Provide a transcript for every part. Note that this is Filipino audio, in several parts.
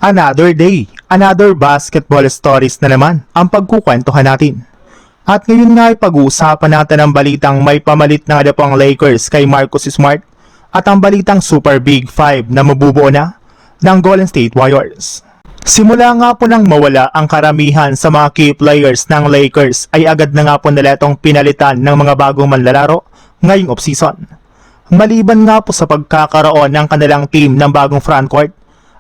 Another day, another basketball stories na naman ang pagkukwentuhan natin. At ngayon nga ay pag-uusapan natin ang balitang may pamalit na nga po ang Lakers kay Marcus Smart at ang balitang Super Big 5 na mabubuo na ng Golden State Warriors. Simula nga po nang mawala ang karamihan sa mga key players ng Lakers ay agad na nga po nila itong pinalitan ng mga bagong manlalaro ngayong offseason. Maliban nga po sa pagkakaroon ng kanilang team ng bagong frontcourt,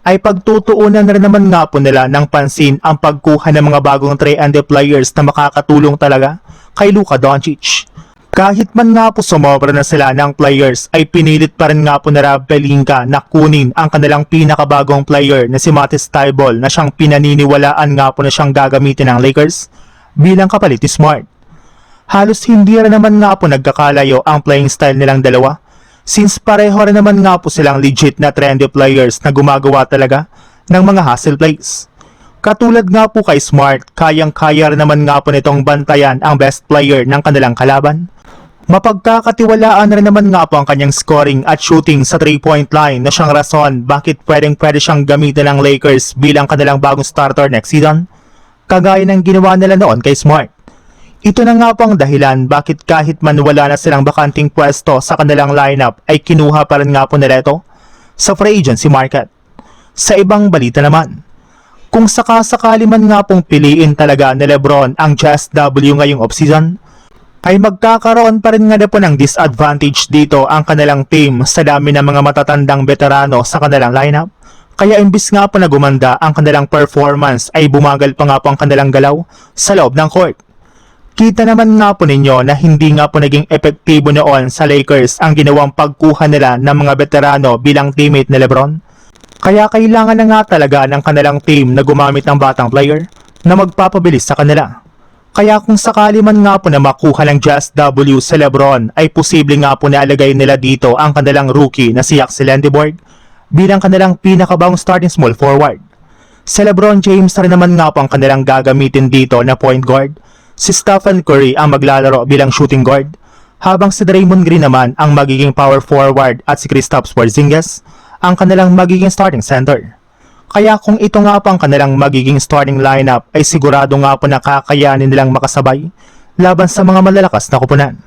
ay pagtutuunan na rin naman nga po nila ng pansin ang pagkuha ng mga bagong 3-and-D players na makakatulong talaga kay Luka Doncic. Kahit man nga po sumobra na sila ng players ay pinilit pa rin nga po na Rob Pelinka na kunin ang kanilang pinakabagong player na si Matisse Thybulle na siyang pinaniniwalaan nga po na siyang gagamitin ng Lakers bilang kapalit ni Smart. Halos hindi rin naman nga po nagkakalayo ang playing style nilang dalawa, since pareho rin naman nga po silang legit na trendy players na gumagawa talaga ng mga hustle plays. Katulad nga po kay Smart, kayang-kaya rin naman nga po nitong bantayan ang best player ng kanilang kalaban. Mapagkakatiwalaan rin naman nga po ang kanyang scoring at shooting sa 3-point line na siyang rason bakit pwede siyang gamitin ng Lakers bilang kanilang bagong starter next season, kagaya ng ginawa nila noon kay Smart. Ito na nga po ang dahilan bakit kahit man wala na silang bakanting pwesto sa kanilang lineup ay kinuha pa rin nga po nila ito sa free agency market. Sa ibang balita naman, kung sakasakali man nga pong piliin talaga ni Lebron ang Just W ngayong offseason, ay magkakaroon pa rin nga na po ng disadvantage dito ang kanilang team sa dami ng mga matatandang veterano sa kanilang lineup. Kaya imbis nga po na gumanda ang kanilang performance ay bumagal pa nga po ang kanilang galaw sa loob ng court. Kita naman nga po ninyo na hindi nga po naging epektibo noon sa Lakers ang ginawang pagkuha nila ng mga veterano bilang teammate ni Lebron. Kaya kailangan na nga talaga ng kanilang team na gumamit ng batang player na magpapabilis sa kanila. Kaya kung sakali man nga po na makuha ng Just W sa Lebron ay posible nga po na alagay nila dito ang kanilang rookie na si Axel Lendeborg bilang kanilang pinakabagong starting small forward. Si LeBron James rin naman nga po ang kanilang gagamitin dito na point guard. Si Stephen Curry ang maglalaro bilang shooting guard, habang si Draymond Green naman ang magiging power forward at si Kristaps Porzingis ang kanilang magiging starting center. Kaya kung ito nga po ang kanilang magiging starting lineup ay sigurado nga po na kakayanin nilang makasabay laban sa mga malalakas na koponan.